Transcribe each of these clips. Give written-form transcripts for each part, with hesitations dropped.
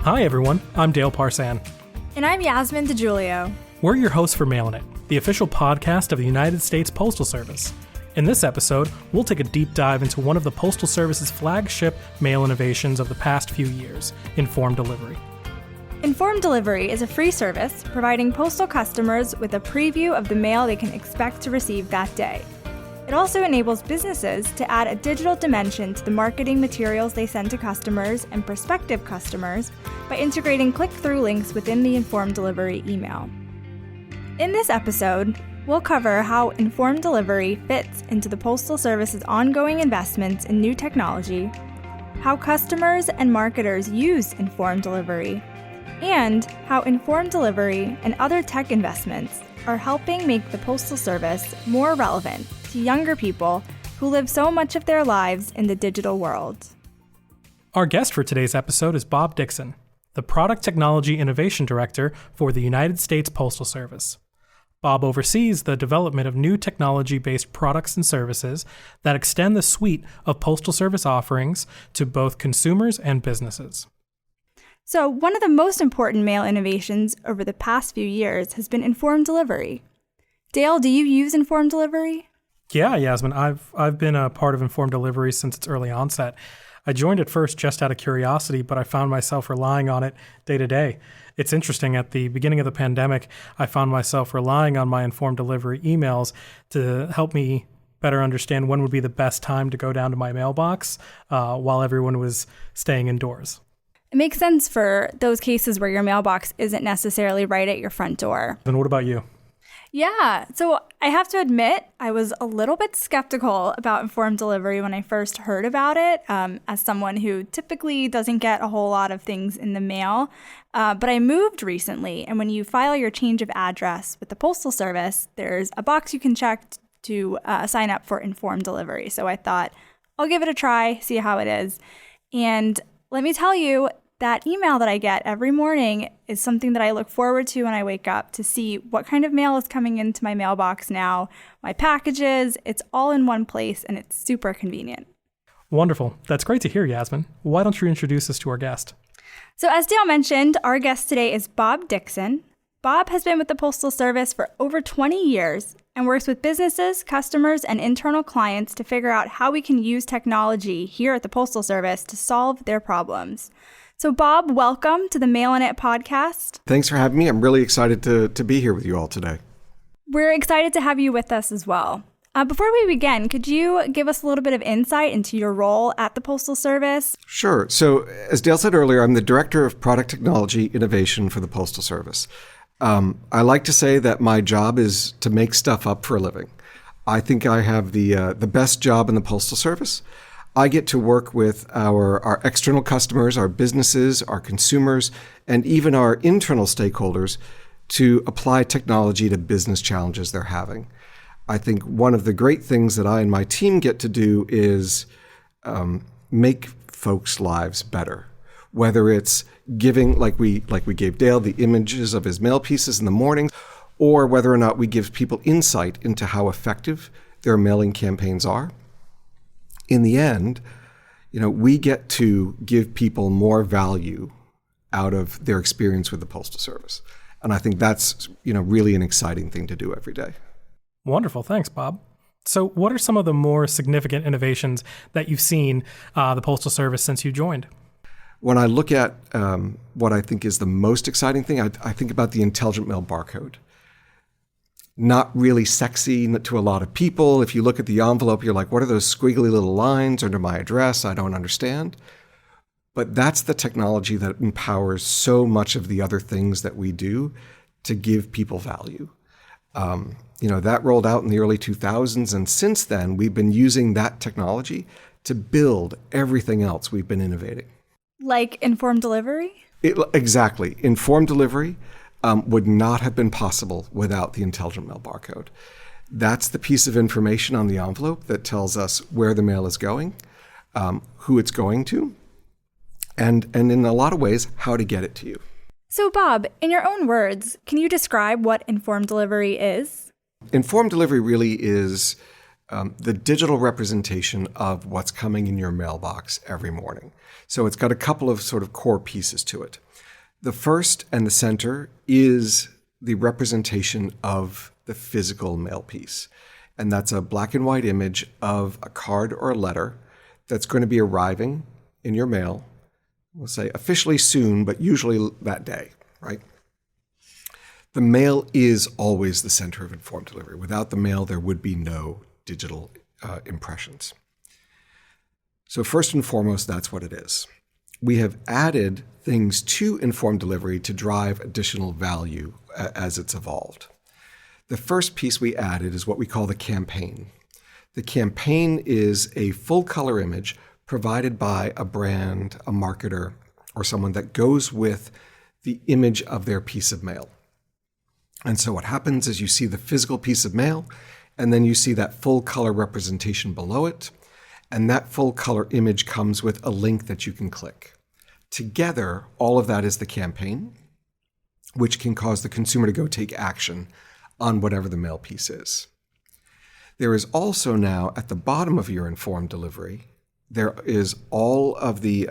Hi everyone, I'm Dale Parsan. And I'm Yasmin DeGiulio. We're your hosts for Mailin' It, the official podcast of the United States Postal Service. In this episode, we'll take a deep dive into one of the Postal Service's flagship mail innovations of the past few years, Informed Delivery. Informed Delivery is a free service providing postal customers with a preview of the mail they can expect to receive that day. It also enables businesses to add a digital dimension to the marketing materials they send to customers and prospective customers by integrating click-through links within the Informed Delivery email. In this episode, we'll cover how Informed Delivery fits into the Postal Service's ongoing investments in new technology, how customers and marketers use Informed Delivery, and how Informed Delivery and other tech investments are helping make the Postal Service more relevant to younger people who live so much of their lives in the digital world. Our guest for today's episode is Bob Dixon, the Product Technology Innovation Director for the United States Postal Service. Bob oversees the development of new technology-based products and services that extend the suite of Postal Service offerings to both consumers and businesses. So, one of the most important mail innovations over the past few years has been Informed Delivery. Dale, do you use Informed Delivery? Yeah, Yasmin, I've been a part of Informed Delivery since its early onset. I joined at first just out of curiosity, but I found myself relying on it day to day. It's interesting, at the beginning of the pandemic, I found myself relying on my Informed Delivery emails to help me better understand when would be the best time to go down to my mailbox while everyone was staying indoors. It makes sense for those cases where your mailbox isn't necessarily right at your front door. And what about you? Yeah, so I have to admit, I was a little bit skeptical about Informed Delivery when I first heard about it, as someone who typically doesn't get a whole lot of things in the mail. But I moved recently, and when you file your change of address with the Postal Service, there's a box you can check to sign up for Informed Delivery. So I thought, I'll give it a try, see how it is. And let me tell you, that email that I get every morning is something that I look forward to when I wake up to see what kind of mail is coming into my mailbox now, my packages, it's all in one place and it's super convenient. Wonderful. That's great to hear, Yasmin. Why don't you introduce us to our guest? So as Dale mentioned, our guest today is Bob Dixon. Bob has been with the Postal Service for over 20 years and works with businesses, customers, and internal clients to figure out how we can use technology here at the Postal Service to solve their problems. So Bob, welcome to the Mailin' It podcast. Thanks for having me. I'm really excited to be here with you all today. We're excited to have you with us as well. Before we begin, could you give us a little bit of insight into your role at the Postal Service? Sure. So as Dale said earlier, I'm the Director of Product Technology Innovation for the Postal Service. I like to say that my job is to make stuff up for a living. I think I have the best job in the Postal Service. I get to work with our external customers, our businesses, our consumers, and even our internal stakeholders to apply technology to business challenges they're having. I think one of the great things that I and my team get to do is make folks' lives better. Whether it's giving, like we gave Dale, the images of his mail pieces in the morning, or whether or not we give people insight into how effective their mailing campaigns are. In the end, we get to give people more value out of their experience with the Postal Service. And I think that's, really an exciting thing to do every day. Wonderful. Thanks, Bob. So what are some of the more significant innovations that you've seen the Postal Service since you joined? When I look at what I think is the most exciting thing, I think about the Intelligent Mail Barcode. Not really sexy to a lot of people. If you look at the envelope, you're like, what are those squiggly little lines under my address? I don't understand. But that's the technology that empowers so much of the other things that we do to give people value. That rolled out in the early 2000s. And since then, we've been using that technology to build everything else we've been innovating. Like Informed Delivery? Exactly. Informed Delivery would not have been possible without the Intelligent Mail Barcode. That's the piece of information on the envelope that tells us where the mail is going, who it's going to, and in a lot of ways, how to get it to you. So Bob, in your own words, can you describe what Informed Delivery is? Informed Delivery really is the digital representation of what's coming in your mailbox every morning. So it's got a couple of sort of core pieces to it. The first and the center is the representation of the physical mail piece. And that's a black and white image of a card or a letter that's going to be arriving in your mail, we'll say officially soon, but usually that day, right? The mail is always the center of informed delivery. Without the mail, there would be no digital impressions. So first and foremost, that's what it is. We have added things to informed delivery to drive additional value as it's evolved. The first piece we added is what we call the campaign. The campaign is a full color image provided by a brand, a marketer, or someone that goes with the image of their piece of mail. And so what happens is you see the physical piece of mail, and then you see that full color representation below it, and that full color image comes with a link that you can click. Together, all of that is the campaign, which can cause the consumer to go take action on whatever the mail piece is. There is also now, at the bottom of your informed delivery, there is all of the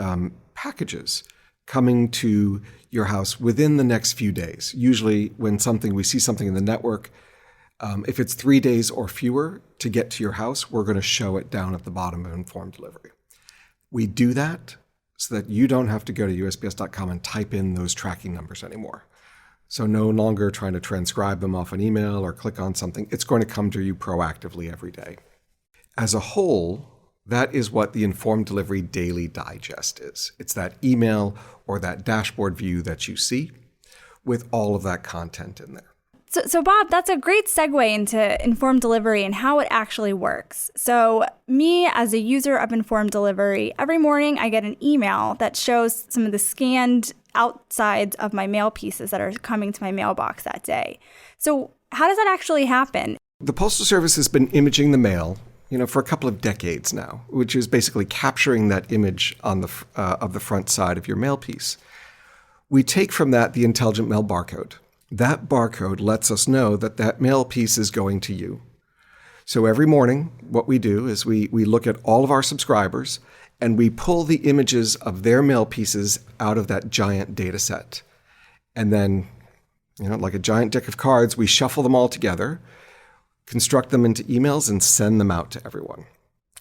packages coming to your house within the next few days. Usually when we see something in the network, if it's 3 days or fewer to get to your house, we're going to show it down at the bottom of informed delivery. We do that so that you don't have to go to USPS.com and type in those tracking numbers anymore. So no longer trying to transcribe them off an email or click on something. It's going to come to you proactively every day. As a whole, that is what the Informed Delivery Daily Digest is. It's that email or that dashboard view that you see with all of that content in there. So Bob, that's a great segue into informed delivery and how it actually works. So me as a user of informed delivery, every morning I get an email that shows some of the scanned outsides of my mail pieces that are coming to my mailbox that day. So how does that actually happen? The Postal Service has been imaging the mail, for a couple of decades now, which is basically capturing that image on of the front side of your mail piece. We take from that the intelligent mail barcode. That barcode lets us know that that mail piece is going to you. So every morning, what we do is we look at all of our subscribers and we pull the images of their mail pieces out of that giant data set. And then, like a giant deck of cards, we shuffle them all together, construct them into emails, and send them out to everyone.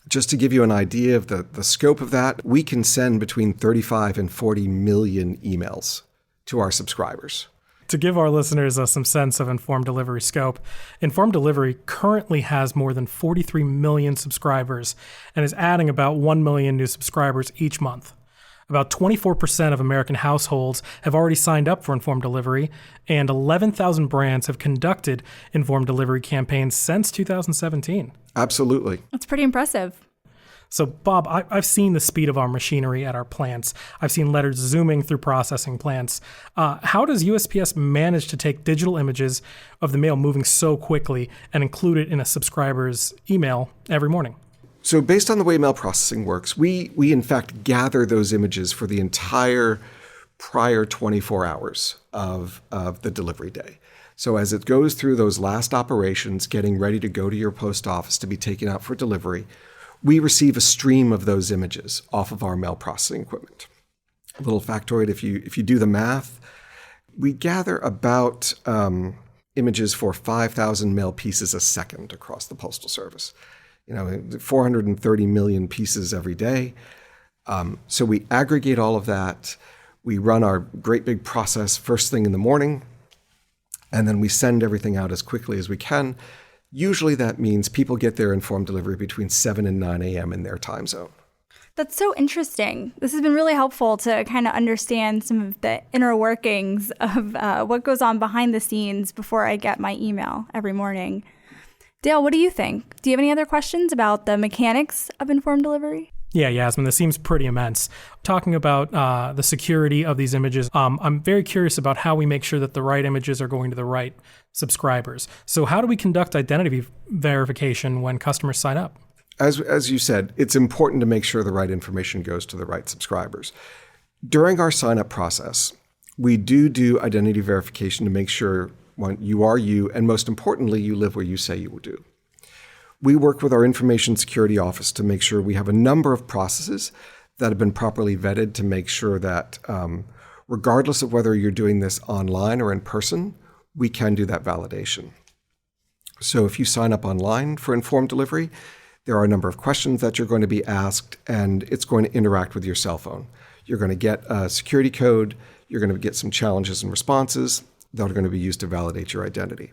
Just to give you an idea of the scope of that, we can send between 35 and 40 million emails to our subscribers. To give our listeners some sense of informed delivery scope, informed delivery currently has more than 43 million subscribers and is adding about 1 million new subscribers each month. About 24% of American households have already signed up for informed delivery, and 11,000 brands have conducted informed delivery campaigns since 2017. Absolutely. That's pretty impressive. So, Bob, I've seen the speed of our machinery at our plants. I've seen letters zooming through processing plants. How does USPS manage to take digital images of the mail moving so quickly and include it in a subscriber's email every morning? So based on the way mail processing works, we in fact gather those images for the entire prior 24 hours of the delivery day. So as it goes through those last operations, getting ready to go to your post office to be taken out for delivery, we receive a stream of those images off of our mail processing equipment. A little factoid, if you do the math, we gather about images for 5,000 mail pieces a second across the Postal Service. 430 million pieces every day. So we aggregate all of that. We run our great big process first thing in the morning, and then we send everything out as quickly as we can. Usually that means people get their informed delivery between 7 and 9 a.m. in their time zone. That's so interesting. This has been really helpful to kind of understand some of the inner workings of what goes on behind the scenes before I get my email every morning. Dale, what do you think? Do you have any other questions about the mechanics of informed delivery? Yeah, Yasmin, this seems pretty immense. Talking about the security of these images, I'm very curious about how we make sure that the right images are going to the right subscribers. So how do we conduct identity verification when customers sign up? As you said, it's important to make sure the right information goes to the right subscribers. During our sign-up process, we do identity verification to make sure you are you, and most importantly, you live where you say you will do. We work with our information security office to make sure we have a number of processes that have been properly vetted to make sure that regardless of whether you're doing this online or in person, we can do that validation. So if you sign up online for informed delivery, there are a number of questions that you're going to be asked, and it's going to interact with your cell phone. You're going to get a security code. You're going to get some challenges and responses that are going to be used to validate your identity.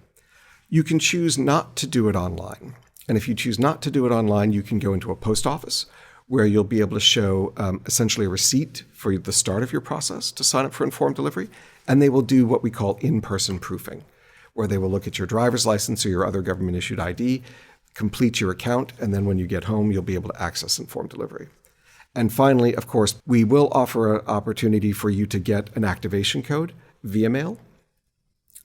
You can choose not to do it online. And if you choose not to do it online, you can go into a post office where you'll be able to show essentially a receipt for the start of your process to sign up for informed delivery. And they will do what we call in-person proofing, where they will look at your driver's license or your other government-issued ID, complete your account, and then when you get home, you'll be able to access informed delivery. And finally, of course, we will offer an opportunity for you to get an activation code via mail,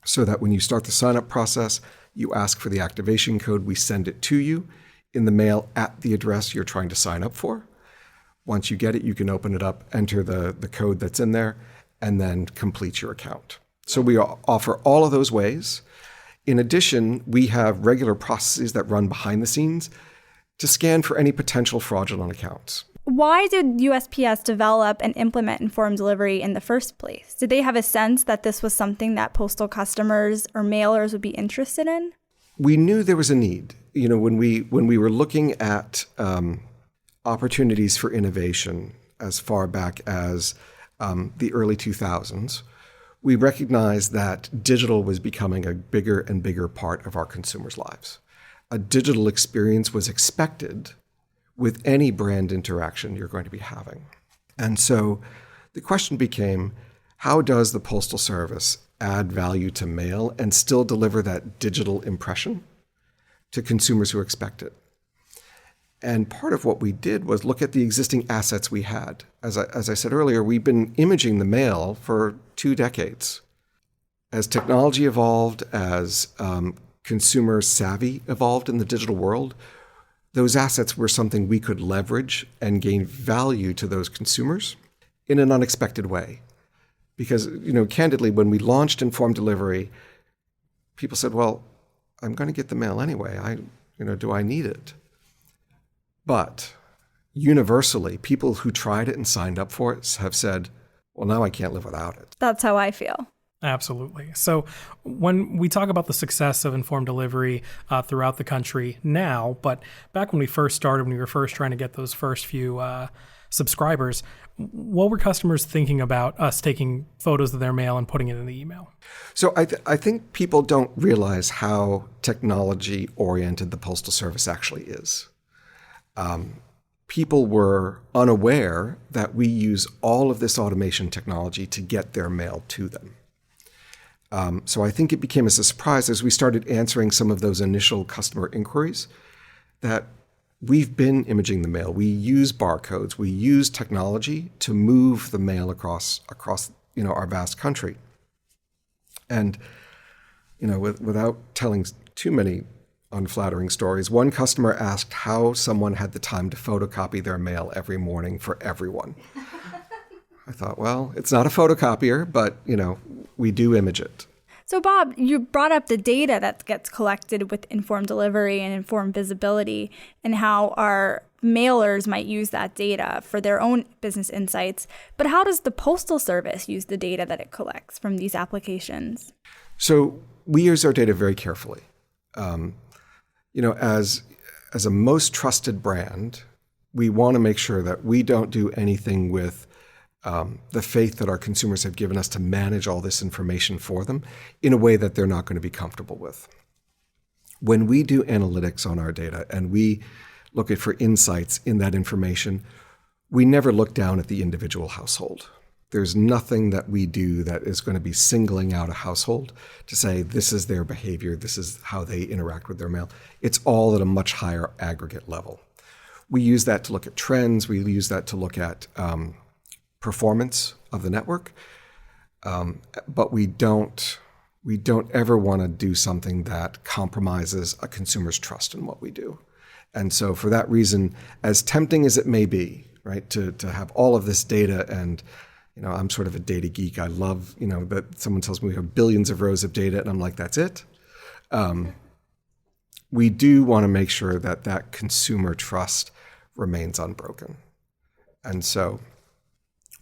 so that when you start the sign-up process, you ask for the activation code, we send it to you in the mail at the address you're trying to sign up for. Once you get it, you can open it up, enter the code that's in there, and then complete your account. So we offer all of those ways. In addition, we have regular processes that run behind the scenes to scan for any potential fraudulent accounts. Why did USPS develop and implement informed delivery in the first place? Did they have a sense that this was something that postal customers or mailers would be interested in? We knew there was a need. When we were looking at opportunities for innovation as far back as the early 2000s, we recognized that digital was becoming a bigger and bigger part of our consumers' lives. A digital experience was expected with any brand interaction you're going to be having. And so the question became, how does the Postal Service add value to mail and still deliver that digital impression to consumers who expect it? And part of what we did was look at the existing assets we had. As I said earlier, we've been imaging the mail for 2 decades. As technology evolved, as consumer savvy evolved in the digital world, those assets were something we could leverage and gain value to those consumers in an unexpected way. Because, candidly, when we launched informed delivery, people said, well, I'm going to get the mail anyway. Do I need it? But universally, people who tried it and signed up for it have said, well, now I can't live without it. That's how I feel. Absolutely. So when we talk about the success of informed delivery throughout the country now, but back when we first started, when we were first trying to get those first few subscribers, what were customers thinking about us taking photos of their mail and putting it in the email? So I think people don't realize how technology-oriented the Postal Service actually is. People were unaware that we use all of this automation technology to get their mail to them. So I think it became a surprise as we started answering some of those initial customer inquiries that we've been imaging the mail. We use barcodes. We use technology to move the mail across our vast country. And without telling too many unflattering stories, one customer asked how someone had the time to photocopy their mail every morning for everyone. I thought, well, it's not a photocopier, but we do image it. So Bob, you brought up the data that gets collected with informed delivery and informed visibility and how our mailers might use that data for their own business insights. But how does the Postal Service use the data that it collects from these applications? So we use our data very carefully. As a most trusted brand, we want to make sure that we don't do anything with the faith that our consumers have given us to manage all this information for them in a way that they're not going to be comfortable with. When we do analytics on our data and we look for insights in that information, we never look down at the individual household. There's nothing that we do that is going to be singling out a household to say this is their behavior, this is how they interact with their mail. It's all at a much higher aggregate level. We use that to look at trends. We use that to look at performance of the network, but we don't ever want to do something that compromises a consumer's trust in what we do. And so for that reason, as tempting as it may be, right, to have all of this data, and I'm sort of a data geek. I love, that someone tells me we have billions of rows of data, and I'm like, that's it. we do want to make sure that that consumer trust remains unbroken. And so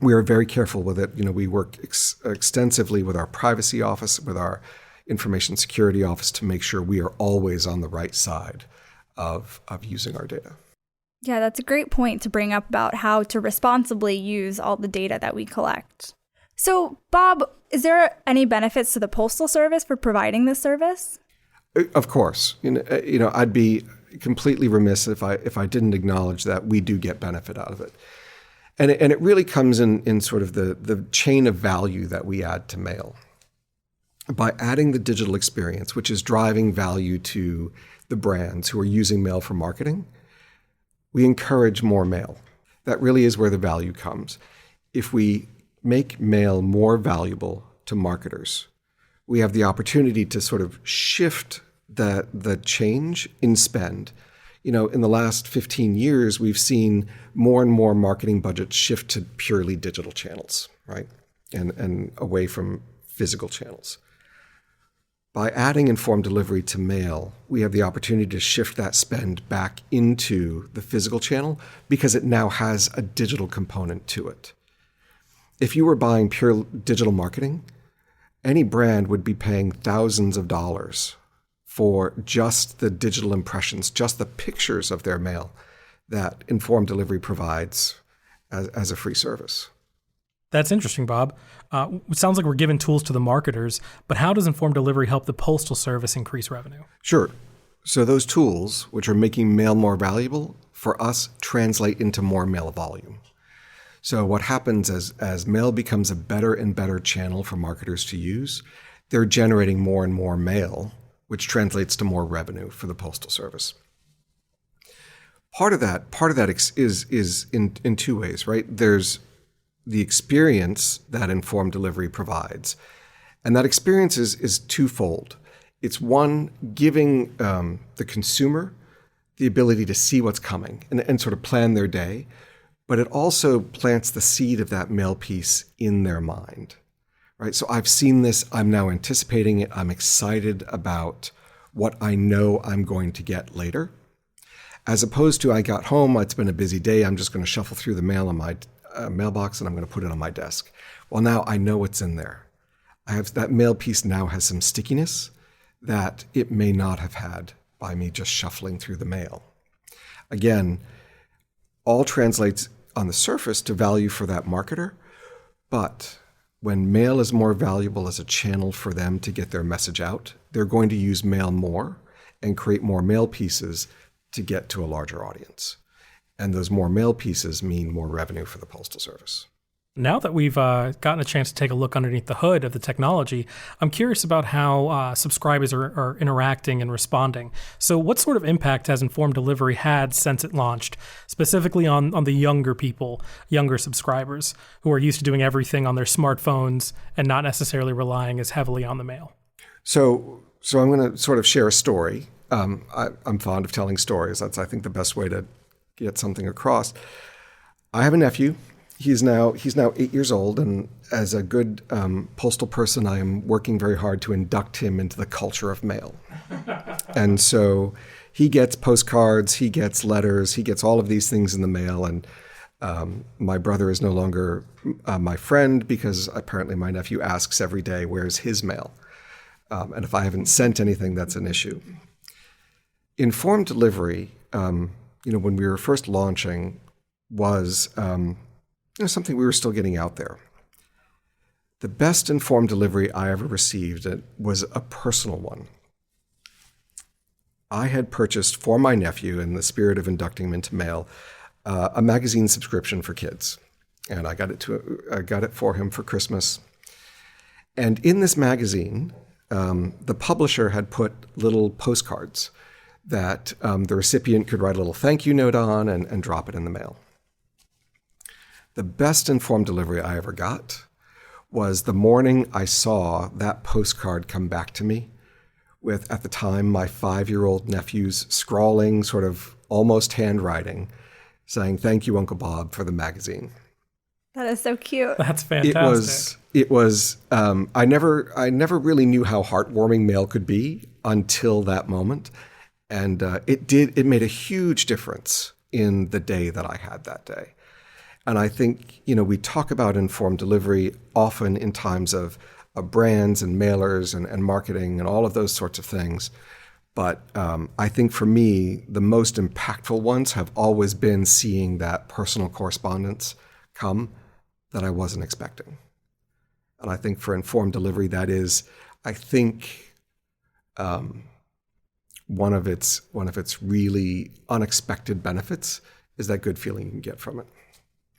we are very careful with it. We work extensively with our privacy office, with our information security office to make sure we are always on the right side of using our data. Yeah, that's a great point to bring up about how to responsibly use all the data that we collect. So, Bob, is there any benefits to the Postal Service for providing this service? Of course. I'd be completely remiss if I didn't acknowledge that we do get benefit out of it. And it really comes in sort of the chain of value that we add to mail. By adding the digital experience, which is driving value to the brands who are using mail for marketing, we encourage more mail. That really is where the value comes. If we make mail more valuable to marketers, we have the opportunity to sort of shift the change in spend. In the last 15 years, we've seen more and more marketing budgets shift to purely digital channels, right? And away from physical channels. By adding informed delivery to mail, we have the opportunity to shift that spend back into the physical channel because it now has a digital component to it. If you were buying pure digital marketing, any brand would be paying thousands of dollars for just the digital impressions, just the pictures of their mail that informed delivery provides as a free service. That's interesting, Bob. It sounds like we're giving tools to the marketers, but how does informed delivery help the Postal Service increase revenue? Sure. So those tools, which are making mail more valuable, for us translate into more mail volume. So what happens as mail becomes a better and better channel for marketers to use, they're generating more and more mail, which translates to more revenue for the Postal Service. Part of that is in two ways, right? There's the experience that informed delivery provides. And that experience is twofold. It's one, giving the consumer the ability to see what's coming and sort of plan their day, but it also plants the seed of that mail piece in their mind, right? So I've seen this, I'm now anticipating it, I'm excited about what I know I'm going to get later, as opposed to I got home, it's been a busy day, I'm just going to shuffle through the mail in my mailbox and I'm going to put it on my desk. Well, now I know what's in there. That mail piece now has some stickiness that it may not have had by me just shuffling through the mail. Again, all translates on the surface to value for that marketer, but when mail is more valuable as a channel for them to get their message out, they're going to use mail more and create more mail pieces to get to a larger audience. And those more mail pieces mean more revenue for the Postal Service. Now that we've gotten a chance to take a look underneath the hood of the technology, I'm curious about how subscribers are interacting and responding. So what sort of impact has informed delivery had since it launched, specifically on the younger people, younger subscribers, who are used to doing everything on their smartphones and not necessarily relying as heavily on the mail? So I'm going to sort of share a story. I'm fond of telling stories. That's, I think, the best way to get something across. I have a nephew. He's now 8 years old, and as a good postal person, I am working very hard to induct him into the culture of mail. And so he gets postcards, he gets letters, he gets all of these things in the mail, and my brother is no longer my friend because apparently my nephew asks every day, where's his mail? And if I haven't sent anything, that's an issue. Informed delivery, when we were first launching, was something we were still getting out there. The best informed delivery I ever received was a personal one. I had purchased for my nephew, in the spirit of inducting him into mail, a magazine subscription for kids, and I got it for him for Christmas. And in this magazine, the publisher had put little postcards that the recipient could write a little thank you note on and drop it in the mail. The best informed delivery I ever got was the morning I saw that postcard come back to me with, at the time, my 5-year-old nephew's scrawling, sort of almost handwriting, saying, "Thank you, Uncle Bob, for the magazine." That is so cute. That's fantastic. It was. I never really knew how heartwarming mail could be until that moment, And it made a huge difference in the day that I had that day. And I think, we talk about informed delivery often in times of brands and mailers and marketing and all of those sorts of things. But I think for me, the most impactful ones have always been seeing that personal correspondence come that I wasn't expecting. And I think for informed delivery, that is, I think, one of its really unexpected benefits is that good feeling you can get from it.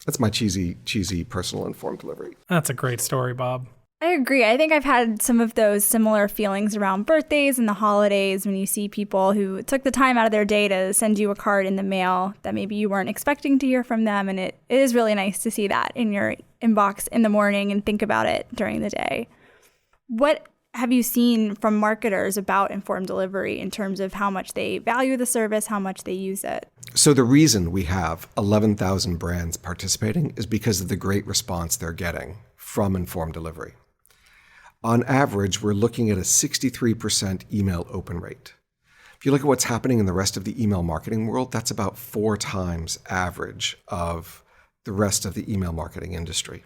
That's my cheesy personal informed delivery. That's a great story, Bob. I agree. I think I've had some of those similar feelings around birthdays and the holidays when you see people who took the time out of their day to send you a card in the mail that maybe you weren't expecting to hear from them. And it is really nice to see that in your inbox in the morning and think about it during the day. What have you seen from marketers about informed delivery in terms of how much they value the service, how much they use it? So the reason we have 11,000 brands participating is because of the great response they're getting from informed delivery. On average, we're looking at a 63% email open rate. If you look at what's happening in the rest of the email marketing world, that's about 4 times average of the rest of the email marketing industry.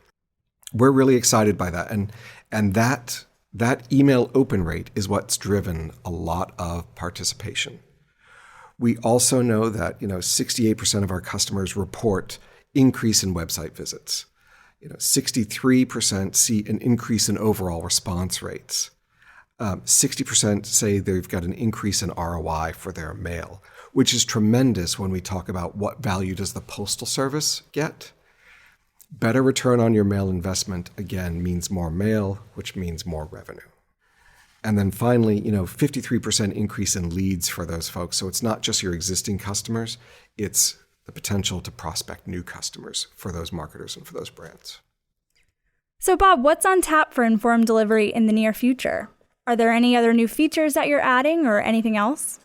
We're really excited by that. And that email open rate is what's driven a lot of participation. We also know that 68% of our customers report increase in website visits. 63% see an increase in overall response rates. 60% say they've got an increase in ROI for their mail, which is tremendous when we talk about what value does the Postal Service get. Better return on your mail investment, again, means more mail, which means more revenue. And then finally, 53% increase in leads for those folks. So it's not just your existing customers, it's the potential to prospect new customers for those marketers and for those brands. So Bob, what's on tap for informed delivery in the near future? Are there any other new features that you're adding or anything else?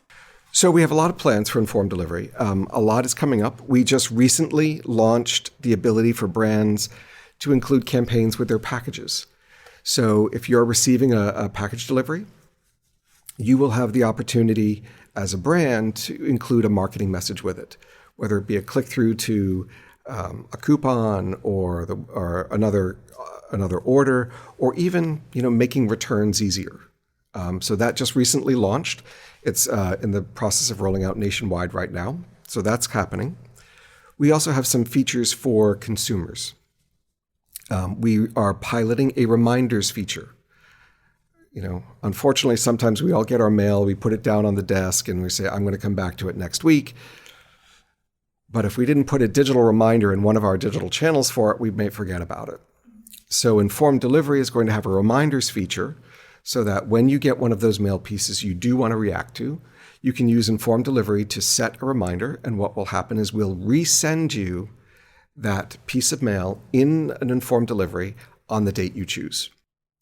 So we have a lot of plans for informed delivery. A lot is coming up. We just recently launched the ability for brands to include campaigns with their packages. So if you're receiving a package delivery, you will have the opportunity as a brand to include a marketing message with it, whether it be a click-through to a coupon or another order, or even making returns easier. So that just recently launched. It's in the process of rolling out nationwide right now. So that's happening. We also have some features for consumers. We are piloting a reminders feature. Unfortunately, sometimes we all get our mail, we put it down on the desk, and we say, I'm going to come back to it next week. But if we didn't put a digital reminder in one of our digital channels for it, we may forget about it. So informed delivery is going to have a reminders feature so that when you get one of those mail pieces you do want to react to, you can use informed delivery to set a reminder. And what will happen is we'll resend you that piece of mail in an informed delivery on the date you choose.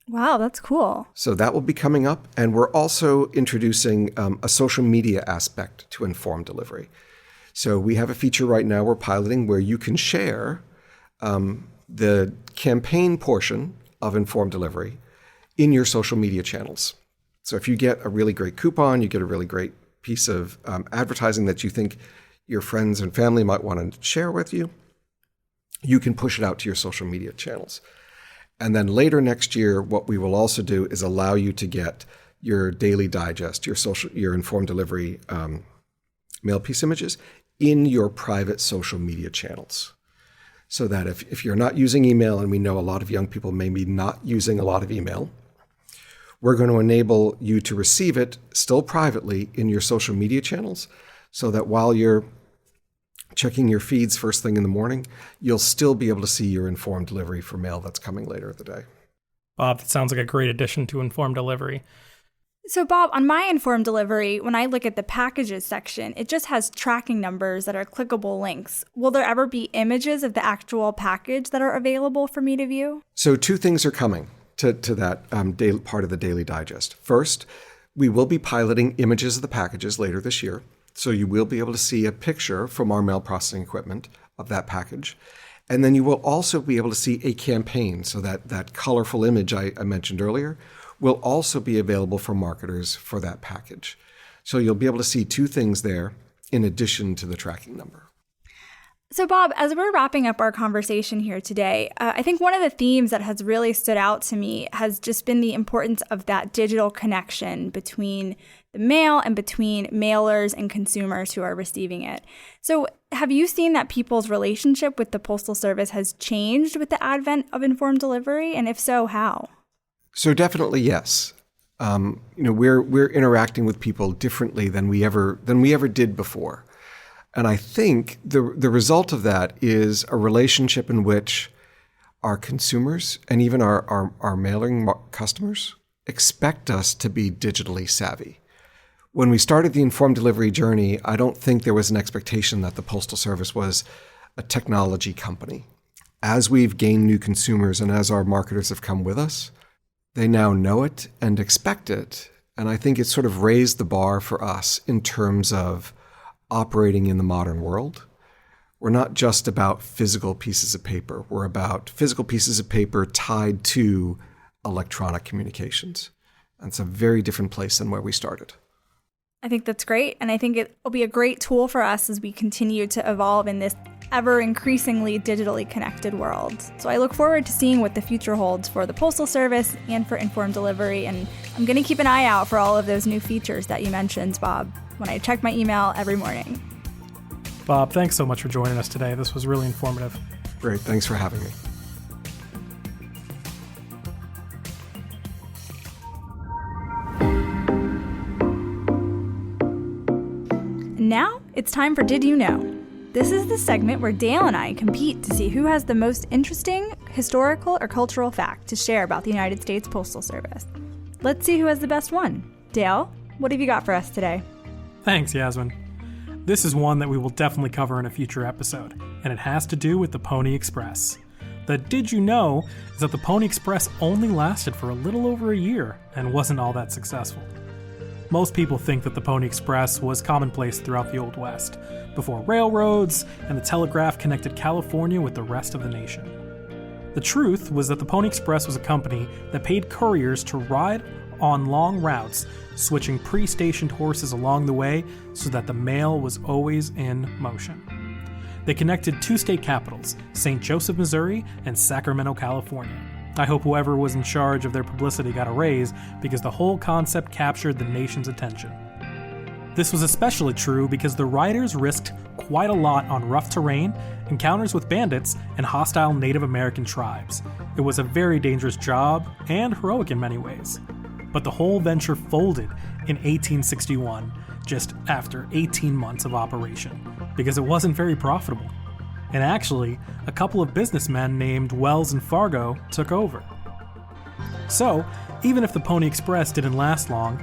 Wow, that's cool. So that will be coming up. And we're also introducing a social media aspect to informed delivery. So we have a feature right now we're piloting where you can share the campaign portion of informed delivery in your social media channels. So if you get a really great coupon, you get a really great piece of advertising that you think your friends and family might want to share with you, you can push it out to your social media channels. And then later next year, what we will also do is allow you to get your daily digest, your informed delivery mail piece images in your private social media channels. So that if you're not using email, and we know a lot of young people may be not using a lot of email, we're going to enable you to receive it still privately in your social media channels so that while you're checking your feeds first thing in the morning, you'll still be able to see your informed delivery for mail that's coming later in the day. Bob, that sounds like a great addition to informed delivery. So Bob, on my informed delivery, when I look at the packages section, it just has tracking numbers that are clickable links. Will there ever be images of the actual package that are available for me to view? So 2 things are coming to that part of the Daily Digest. First, we will be piloting images of the packages later this year. So you will be able to see a picture from our mail processing equipment of that package. And then you will also be able to see a campaign. So that colorful image I mentioned earlier will also be available for marketers for that package. So you'll be able to see two things there in addition to the tracking number. So, Bob, as we're wrapping up our conversation here today, I think one of the themes that has really stood out to me has just been the importance of that digital connection between the mail and between mailers and consumers who are receiving it. So, have you seen that people's relationship with the Postal Service has changed with the advent of informed delivery? And if so, how? So definitely yes. We're interacting with people differently than we ever did before. And I think the result of that is a relationship in which our consumers and even our mailing customers expect us to be digitally savvy. When we started the informed delivery journey, I don't think there was an expectation that the Postal Service was a technology company. As we've gained new consumers and as our marketers have come with us, they now know it and expect it. And I think it's sort of raised the bar for us in terms of operating in the modern world. We're not just about physical pieces of paper. We're about physical pieces of paper tied to electronic communications. And it's a very different place than where we started. I think that's great. And I think it will be a great tool for us as we continue to evolve in this ever increasingly digitally connected world. So I look forward to seeing what the future holds for the Postal Service and for informed delivery. And I'm going to keep an eye out for all of those new features that you mentioned, Bob, when I check my email every morning. Bob, thanks so much for joining us today. This was really informative. Great. Thanks for having me. And now it's time for Did You Know? This is the segment where Dale and I compete to see who has the most interesting historical or cultural fact to share about the United States Postal Service. Let's see who has the best one. Dale, what have you got for us today? Thanks, Yasmin. This is one that we will definitely cover in a future episode, and it has to do with the Pony Express. The Did You Know is that the Pony Express only lasted for a little over a year and wasn't all that successful. Most people think that the Pony Express was commonplace throughout the Old West, before railroads and the telegraph connected California with the rest of the nation. The truth was that the Pony Express was a company that paid couriers to ride on long routes, switching pre-stationed horses along the way so that the mail was always in motion. They connected two state capitals, St. Joseph, Missouri, and Sacramento, California. I hope whoever was in charge of their publicity got a raise because the whole concept captured the nation's attention. This was especially true because the riders risked quite a lot on rough terrain, encounters with bandits, and hostile Native American tribes. It was a very dangerous job and heroic in many ways. But the whole venture folded in 1861, just after 18 months of operation, because it wasn't very profitable. And actually, a couple of businessmen named Wells and Fargo took over. So, even if the Pony Express didn't last long,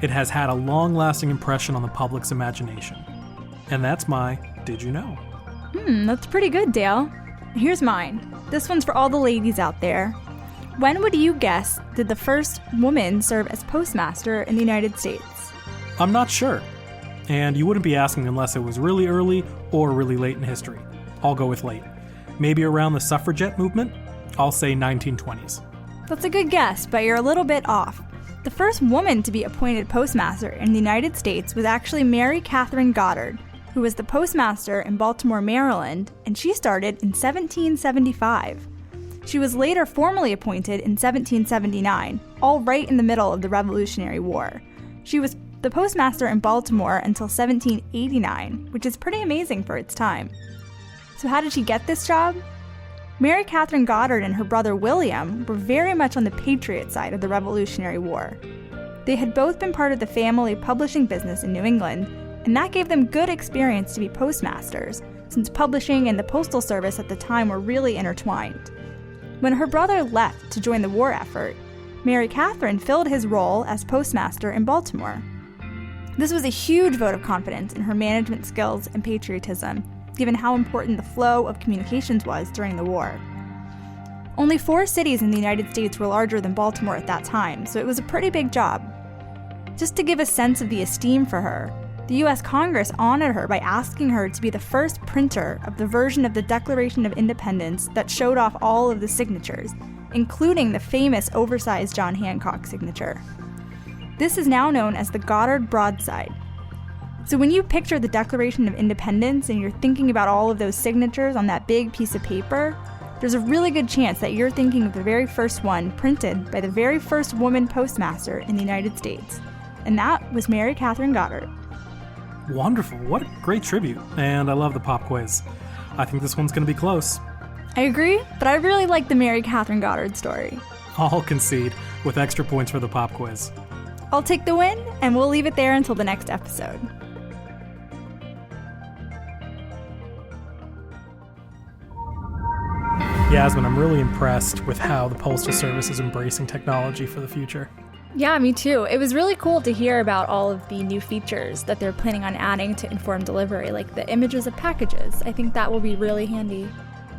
it has had a long-lasting impression on the public's imagination. And that's my Did You Know? That's pretty good, Dale. Here's mine. This one's for all the ladies out there. When would you guess did the first woman serve as postmaster in the United States? I'm not sure. And you wouldn't be asking unless it was really early or really late in history. I'll go with late. Maybe around the suffragette movement? I'll say 1920s. That's a good guess, but you're a little bit off. The first woman to be appointed postmaster in the United States was actually Mary Catherine Goddard, who was the postmaster in Baltimore, Maryland, and she started in 1775. She was later formally appointed in 1779, all right in the middle of the Revolutionary War. She was the postmaster in Baltimore until 1789, which is pretty amazing for its time. So how did she get this job? Mary Catherine Goddard and her brother William were very much on the Patriot side of the Revolutionary War. They had both been part of the family publishing business in New England, and that gave them good experience to be postmasters, since publishing and the Postal Service at the time were really intertwined. When her brother left to join the war effort, Mary Catherine filled his role as postmaster in Baltimore. This was a huge vote of confidence in her management skills and patriotism, given how important the flow of communications was during the war. Only 4 cities in the United States were larger than Baltimore at that time, so it was a pretty big job. Just to give a sense of the esteem for her, the U.S. Congress honored her by asking her to be the first printer of the version of the Declaration of Independence that showed off all of the signatures, including the famous oversized John Hancock signature. This is now known as the Goddard Broadside, So when you picture the Declaration of Independence and you're thinking about all of those signatures on that big piece of paper, there's a really good chance that you're thinking of the very first one printed by the very first woman postmaster in the United States. And that was Mary Catherine Goddard. Wonderful. What a great tribute. And I love the pop quiz. I think this one's going to be close. I agree, but I really like the Mary Catherine Goddard story. I'll concede with extra points for the pop quiz. I'll take the win, and we'll leave it there until the next episode. Yasmin, I'm really impressed with how the Postal Service is embracing technology for the future. Yeah, me too. It was really cool to hear about all of the new features that they're planning on adding to informed delivery, like the images of packages. I think that will be really handy.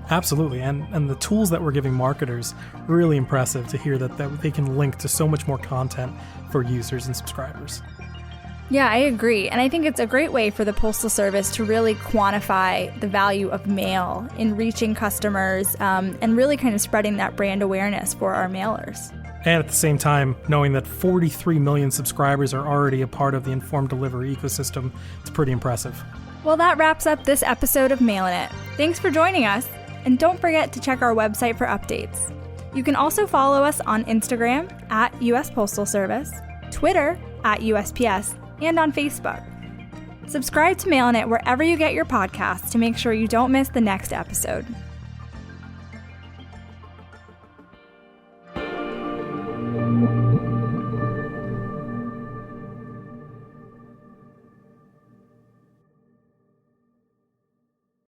Absolutely, and the tools that we're giving marketers, really impressive to hear that they can link to so much more content for users and subscribers. Yeah, I agree. And I think it's a great way for the Postal Service to really quantify the value of mail in reaching customers and really kind of spreading that brand awareness for our mailers. And at the same time, knowing that 43 million subscribers are already a part of the informed delivery ecosystem, it's pretty impressive. Well, that wraps up this episode of Mailin' It. Thanks for joining us. And don't forget to check our website for updates. You can also follow us on Instagram at US Postal Service, Twitter at USPS, and on Facebook. Subscribe to Mailin' It wherever you get your podcasts to make sure you don't miss the next episode.